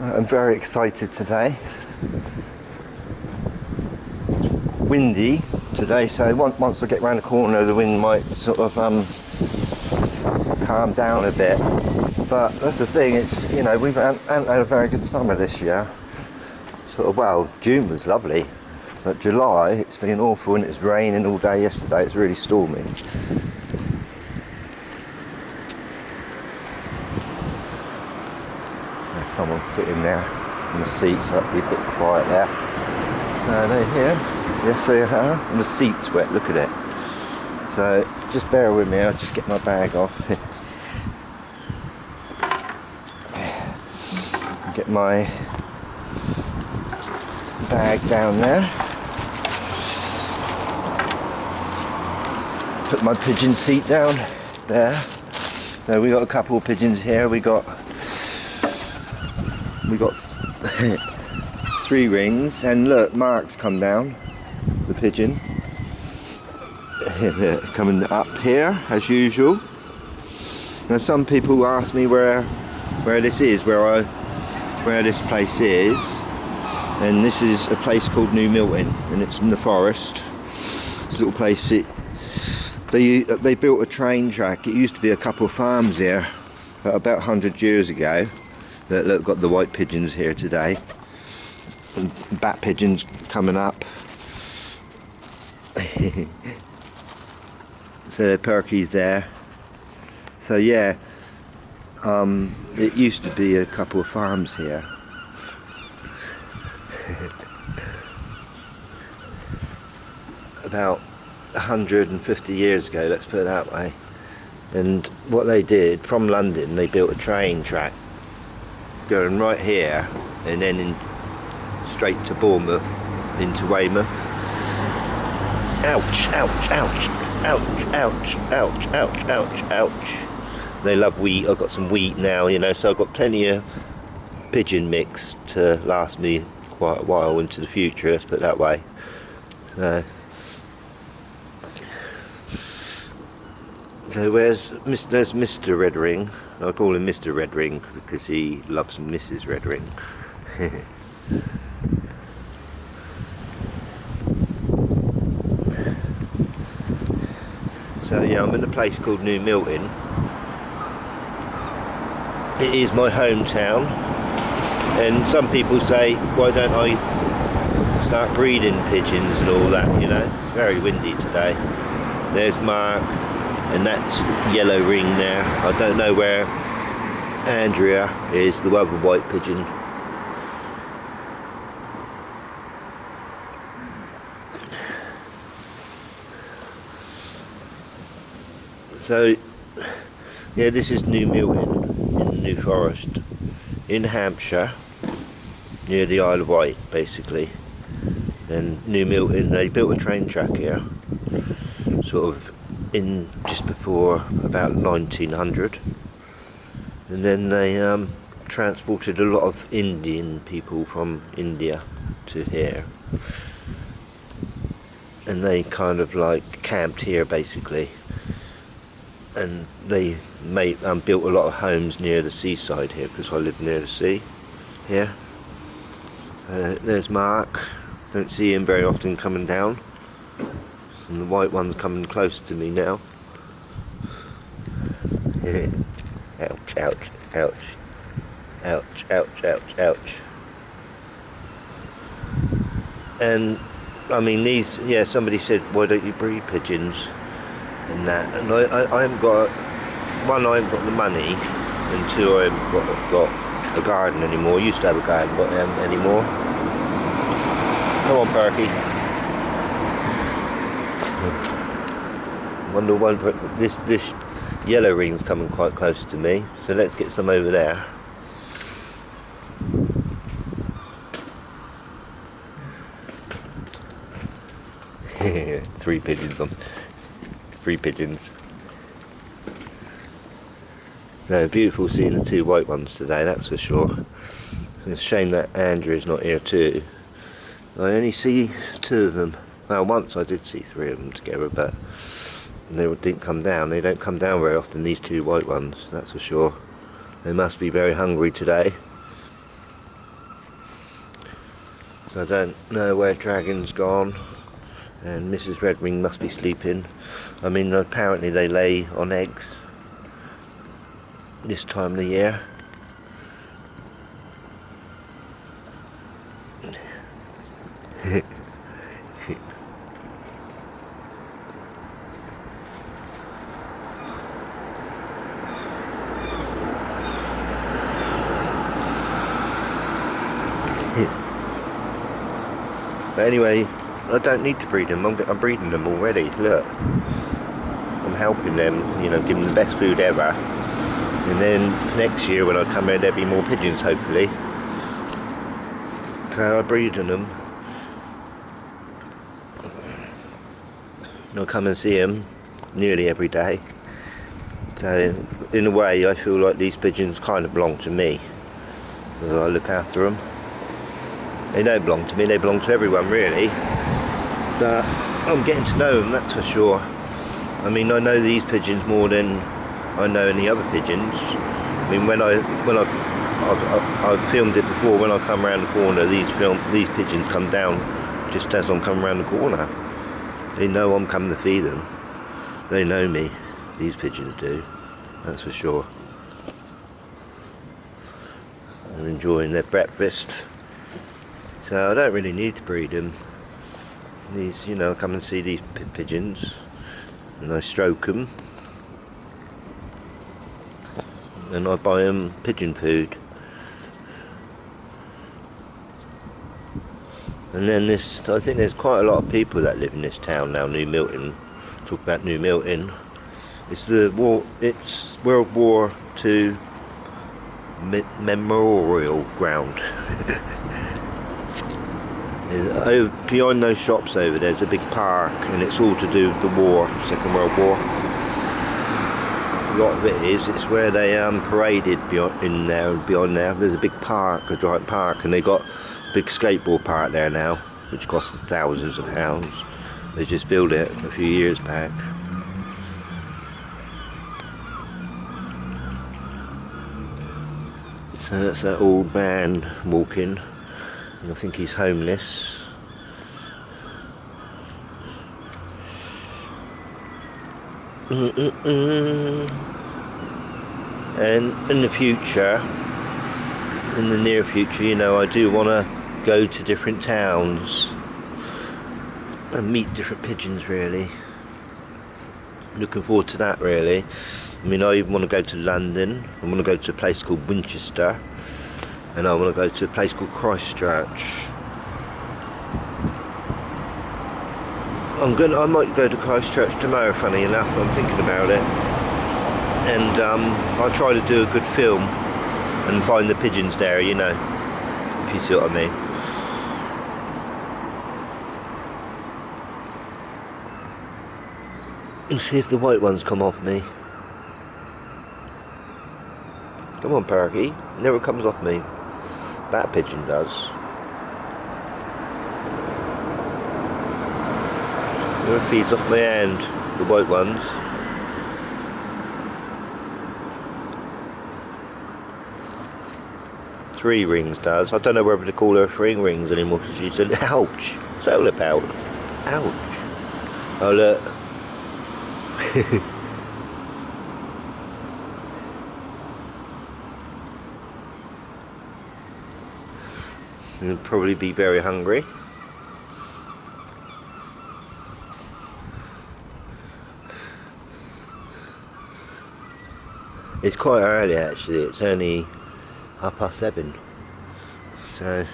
I'm very excited today. Windy today, so once I get round the corner the wind might sort of calm down a bit. But that's the thing, it's, you know, we haven't had a very good summer this year. Sort of, well, June was lovely, but July it's been awful, and it's raining all day yesterday. It's really stormy. There's someone sitting there on the seat, so it'll be a bit quiet there. So they're here. Yes, they are. And the seat's wet, look at it. So just bear with me, I'll just get my bag off. Get my bag down there. Put my pigeon seat down there. So we got a couple of pigeons here. We got 3 rings, and look, Mark's come down, the pigeon. Coming up here as usual. Now some people ask me where this is, where this place is, and this is a place called New Milton, and it's in the forest. This little place, they built a train track. It used to be a couple of farms here about 100 years ago. Look, got the white pigeons here today, and bat pigeons coming up. So Perky's there. So yeah, it used to be a couple of farms here. About 150 years ago, let's put it that way. And what they did, from London, they built a train track going right here, and then straight to Bournemouth, into Weymouth. Ouch, ouch, ouch, ouch, ouch, ouch, ouch, ouch, ouch. They love wheat. I've got some wheat now, you know, so I've got plenty of pigeon mix to last me quite a while into the future, let's put it that way. So there's Mr. Redring. I call him Mr. Redring because he loves Mrs. Redring. So yeah, I'm in a place called New Milton. It is my hometown, and some people say, why don't I start breeding pigeons and all that, you know. It's very windy today. There's Mark, and that's yellow ring there. I don't know where Andrea is, the other white pigeon. So yeah, this is New Milton in the New Forest in Hampshire, near the Isle of Wight basically. And New Milton, they built a train track here sort of in just before about 1900, and then they transported a lot of Indian people from India to here, and they kind of like camped here basically, and they built a lot of homes near the seaside here, because I live near the sea here. There's Mark, don't see him very often coming down. And the white one's coming close to me now. Ouch, ouch, ouch. Ouch, ouch, ouch, ouch. And, I mean, these, yeah, somebody said, why don't you breed pigeons? And that. And I haven't got, one, I haven't got the money, and two, I haven't got a garden anymore. I used to have a garden, but I haven't anymore. Come on, Perky. Wonder one, this yellow ring's coming quite close to me, so let's get some over there. Three pigeons. No, beautiful seeing the 2 white ones today, that's for sure. It's a shame that Andrew's not here too. I only see 2 of them. Well, once I did see 3 of them together, but they didn't come down. They don't come down very often, these 2 white ones, that's for sure. They must be very hungry today. So I don't know where Dragon's gone, and Mrs. Redwing must be sleeping. I mean, apparently they lay on eggs this time of the year. But anyway, I don't need to breed them. I'm breeding them already. Look, I'm helping them, you know, give them the best food ever. And then next year when I come here, there'll be more pigeons, hopefully. So I'm breeding them. And I come and see them nearly every day. So in a way, I feel like these pigeons kind of belong to me, because I look after them. They don't belong to me, they belong to everyone really, but I'm getting to know them, that's for sure. I mean, I know these pigeons more than I know any other pigeons. I mean, when I've filmed it before, when I come around the corner, these pigeons come down just as I'm coming around the corner. They know I'm coming to feed them. They know me, these pigeons do, that's for sure. They're enjoying their breakfast. So I don't really need to breed them. These, you know, I come and see these pigeons and I stroke them and I buy them pigeon food. And then I think there's quite a lot of people that live in this town now, New Milton. Talk about New Milton. It's World War II memorial ground. Behind those shops over there's a big park, and it's all to do with the war, Second World War. A lot of it is, it's where they paraded beyond there. There's a big park, a giant park, and they got a big skateboard park there now, which cost thousands of pounds. They just built it a few years back. So that's that old man walking. I think he's homeless. And in the future, in the near future, you know, I do want to go to different towns and meet different pigeons, really. Looking forward to that, really. I mean, I even want to go to London. I want to go to a place called Winchester. And I want to go to a place called Christchurch. I might go to Christchurch tomorrow, funny enough, I'm thinking about it. And I'll try to do a good film and find the pigeons there, you know, if you see what I mean. And see if the white ones come off me. Come on, Parky, never comes off me. That pigeon does. Never feeds off my hand, the white ones. Three rings does. I don't know whether to call her three rings anymore, because she said, ouch, what's that all about? Ouch. Oh look. You'll probably be very hungry. It's quite early actually, it's only 7:30. So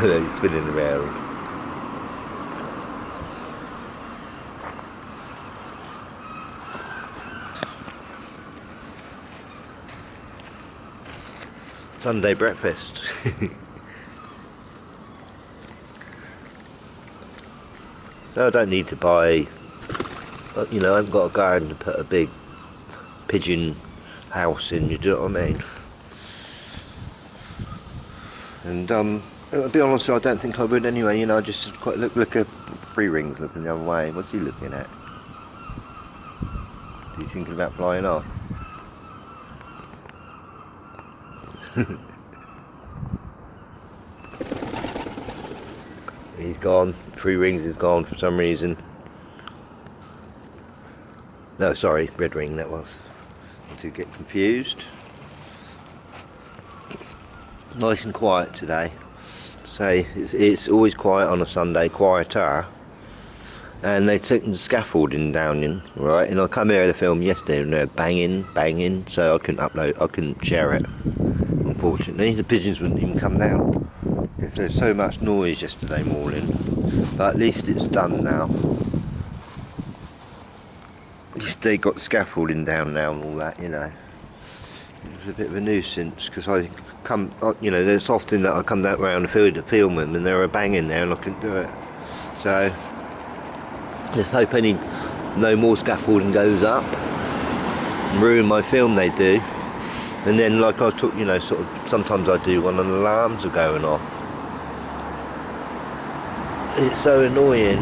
he's spinning around. Sunday breakfast. No, I don't need to buy, you know, I haven't got a garden to put a big pigeon house in, you know what I mean? And to be honest, I don't think I would anyway, you know, I just quite look at three rings looking the other way. What's he looking at? Is he thinking about flying off? He's gone. 3 rings is gone for some reason. No, sorry, red ring that was. Not to get confused. Nice and quiet today. Say it's always quiet on a Sunday, quieter. And they took the scaffolding down in, right? And I come here to film yesterday and they're banging, so I couldn't share it. Unfortunately, the pigeons wouldn't even come down. Because there's so much noise yesterday morning. But at least it's done now. At least they got the scaffolding down now and all that, you know. It was a bit of a nuisance because I come, you know, there's often that I come down around the field to film them and they were banging there and I couldn't do it. So, let's hope no more scaffolding goes up and ruin my film they do. And then like I took, you know, sort of, sometimes I do when the alarms are going off. It's so annoying.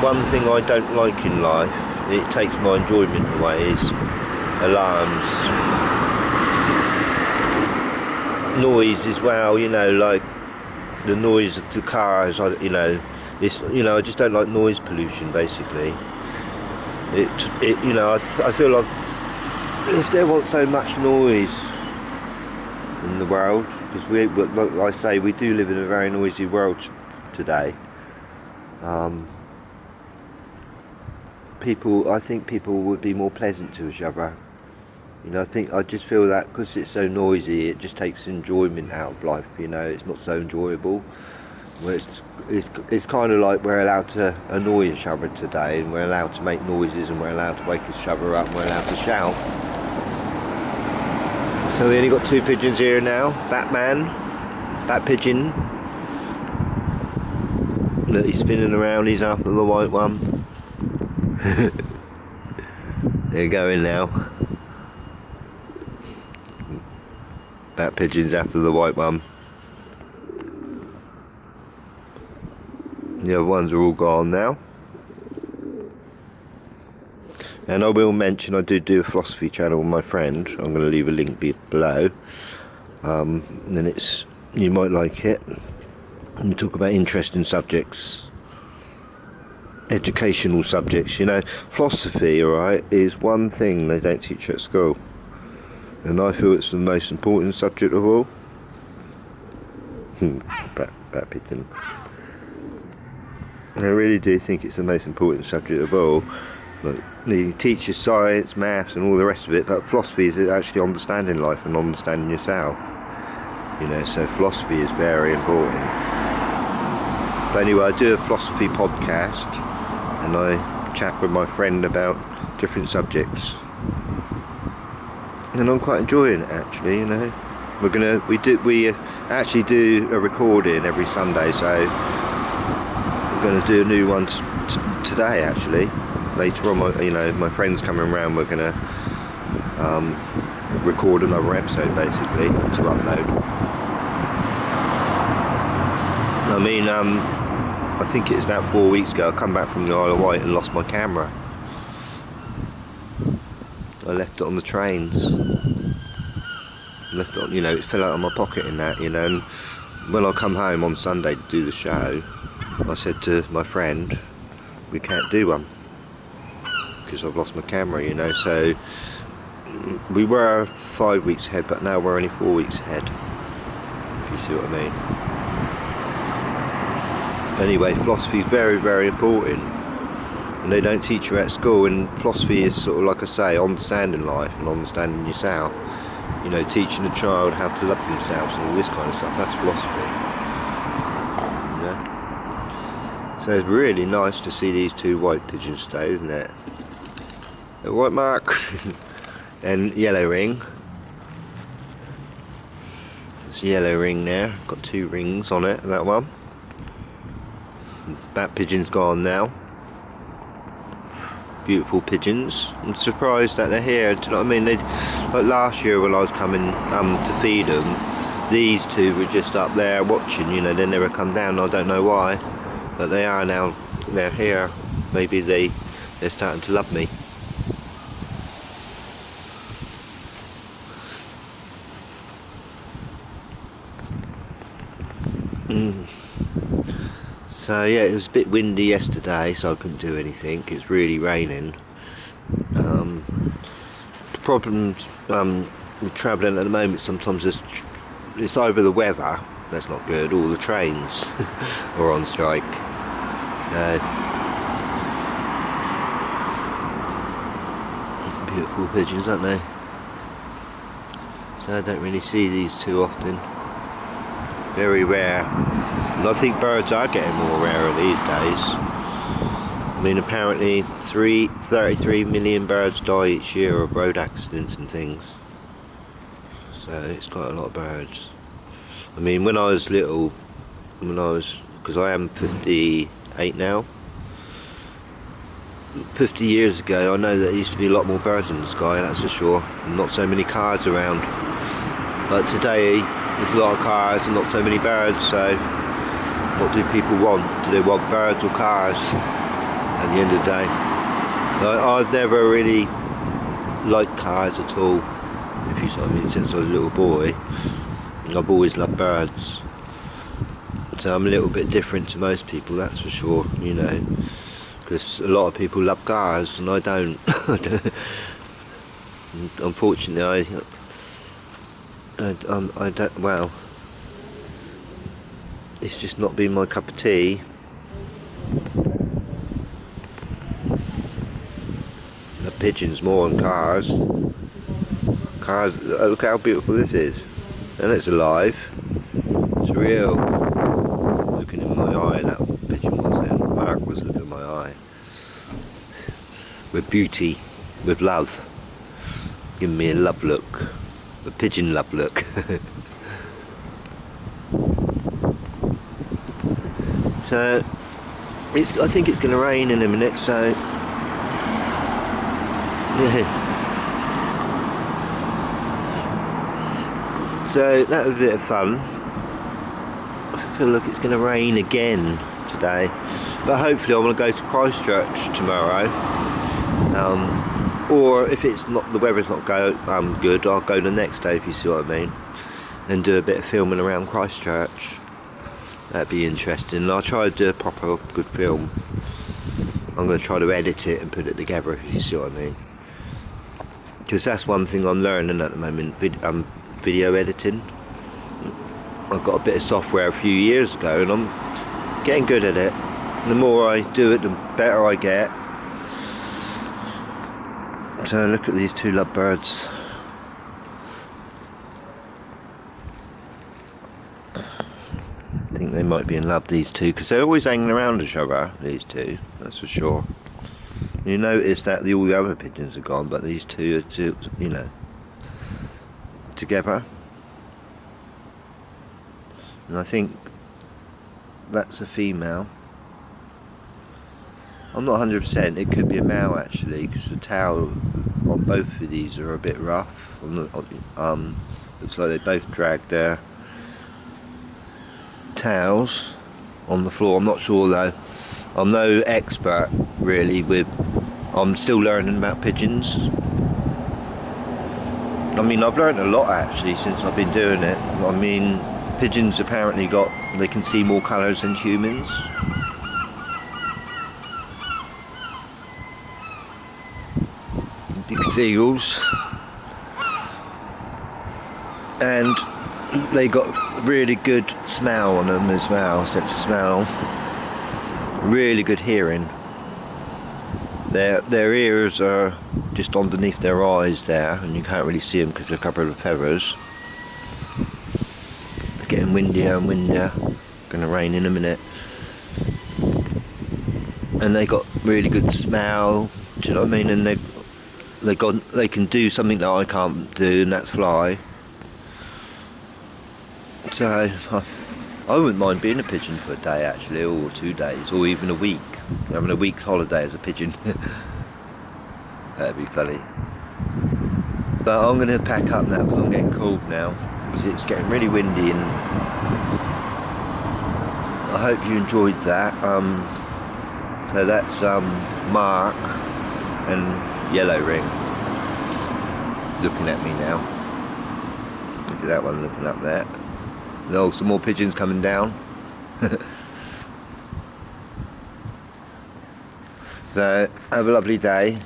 One thing I don't like in life, it takes my enjoyment away, is alarms. Noise as well, you know, like the noise of the cars, you know, it's, you know, I just don't like noise pollution basically. It you know, I feel like if there wasn't so much noise in the world, because like I say, we do live in a very noisy world today. I think people would be more pleasant to each other. You know, I just feel that because it's so noisy, it just takes enjoyment out of life. You know, it's not so enjoyable. Well, it's kind of like we're allowed to annoy each other today, and we're allowed to make noises, and we're allowed to wake each other up, and we're allowed to shout. So we only got 2 pigeons here now. Bat pigeon. Look, he's spinning around. He's after the white one. They're going now. Bat pigeons after the white one. The other ones are all gone now. And I will mention I do a philosophy channel with my friend. I'm going to leave a link below. And you might like it. And we talk about interesting subjects. Educational subjects, you know. Philosophy, alright, is one thing they don't teach at school. And I feel it's the most important subject of all. Bat pigeon. I really do think it's the most important subject of all. Like, they teach you science, maths and all the rest of it, but philosophy is actually understanding life and understanding yourself. You know, so philosophy is very important. But anyway, I do a philosophy podcast and I chat with my friend about different subjects. And I'm quite enjoying it actually, you know. We actually do a recording every Sunday, so we're going to do a new one today actually. Later on, you know, my friend's coming around, we're going to record another episode basically to upload. I mean, I think it was about 4 weeks ago I come back from the Isle of Wight and lost my camera. I left it on the trains. Left it on, you know, it fell out of my pocket in that, you know. And when I come home on Sunday to do the show, I said to my friend, we can't do one because I've lost my camera, you know. So we were 5 weeks ahead, but now we're only 4 weeks ahead, if you see what I mean. Anyway, philosophy is very, very important, and they don't teach you at school. And philosophy is sort of, like I say, understanding life and understanding yourself. You know, teaching a child how to love themselves and all this kind of stuff. That's philosophy. You know? So it's really nice to see these 2 white pigeons today, isn't it? A white mark and yellow ring. There's a yellow ring there. Got 2 rings on it. That one. Bat pigeon's gone now. Beautiful pigeons. I'm surprised that they're here. Do you know what I mean? Like last year when I was coming to feed them, these 2 were just up there watching. You know, they never come down. I don't know why, but they are now. They're here. Maybe they they're starting to love me. So yeah, it was a bit windy yesterday, so I couldn't do anything. It's really raining. The problem with travelling at the moment, sometimes it's either the weather, that's not good, or the trains are on strike. Beautiful pigeons, aren't they? So I don't really see these too often. Very rare. And I think birds are getting more rarer these days. I mean, apparently 33 million birds die each year of road accidents and things. So it's quite a lot of birds. I mean, when I was little, because I am 58 now, 50 years ago, I know that there used to be a lot more birds in the sky, that's for sure. And not so many cars around. But today, there's a lot of cars and not so many birds, so what do people want? Do they want birds or cars at the end of the day? I've never really liked cars at all, if you see what I mean, since I was a little boy. I've always loved birds. So I'm a little bit different to most people, that's for sure, you know. Because a lot of people love cars and I don't. Unfortunately, I don't, well, it's just not been my cup of tea. The pigeons more than cars. Cars, look how beautiful this is. And it's alive. It's real. Looking in my eye, that pigeon was there. Mark was looking in my eye. With beauty, with love. Giving me a love look. The pigeon love look. So I think it's going to rain in a minute, so yeah. So that was a bit of fun. I feel like it's going to rain again today, but hopefully I'm going to go to Christchurch tomorrow. Or if it's not, the weather's not good, I'll go the next day, if you see what I mean, and do a bit of filming around Christchurch. That'd be interesting. I'll try to do a proper good film. I'm going to try to edit it and put it together, if you see what I mean. Because that's one thing I'm learning at the moment, video editing. I got a bit of software a few years ago and I'm getting good at it. The more I do it, the better I get. So look at these two lovebirds. I think they might be in love, these two, because they're always hanging around each other, these two, that's for sure. You notice that all the other pigeons are gone, but these two are still, you know, together. And I think that's a female. I'm not 100%, it could be a male actually, because the tail on both of these are a bit rough. Looks like they both dragged their tails on the floor. I'm not sure though. I'm no expert really I'm still learning about pigeons. I mean, I've learned a lot actually since I've been doing it. I mean, pigeons apparently they can see more colours than humans. Big seagulls. And they got really good smell on them as well, sense of smell. Really good hearing. Their ears are just underneath their eyes there, and you can't really see them because they're covered with feathers. It's getting windier and windier. Gonna rain in a minute. And they got really good smell. Do you know what I mean? And they can do something that I can't do, and that's fly. So I wouldn't mind being a pigeon for a day actually, or 2 days, or even a week. Having a week's holiday as a pigeon. That'd be funny. But I'm going to pack up now because I'm getting cold now, because it's getting really windy, and I hope you enjoyed that. So that's Mark. and yellow ring looking at me now. Look at that one looking up there. Oh, some more pigeons coming down. So have a lovely day.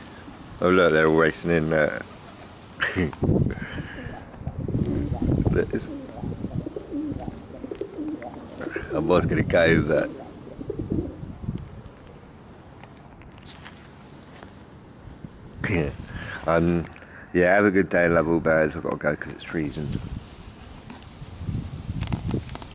Oh look, they're all racing in there. I was going to go, but yeah, have a good day and love all birds. I've got to go because it's freezing.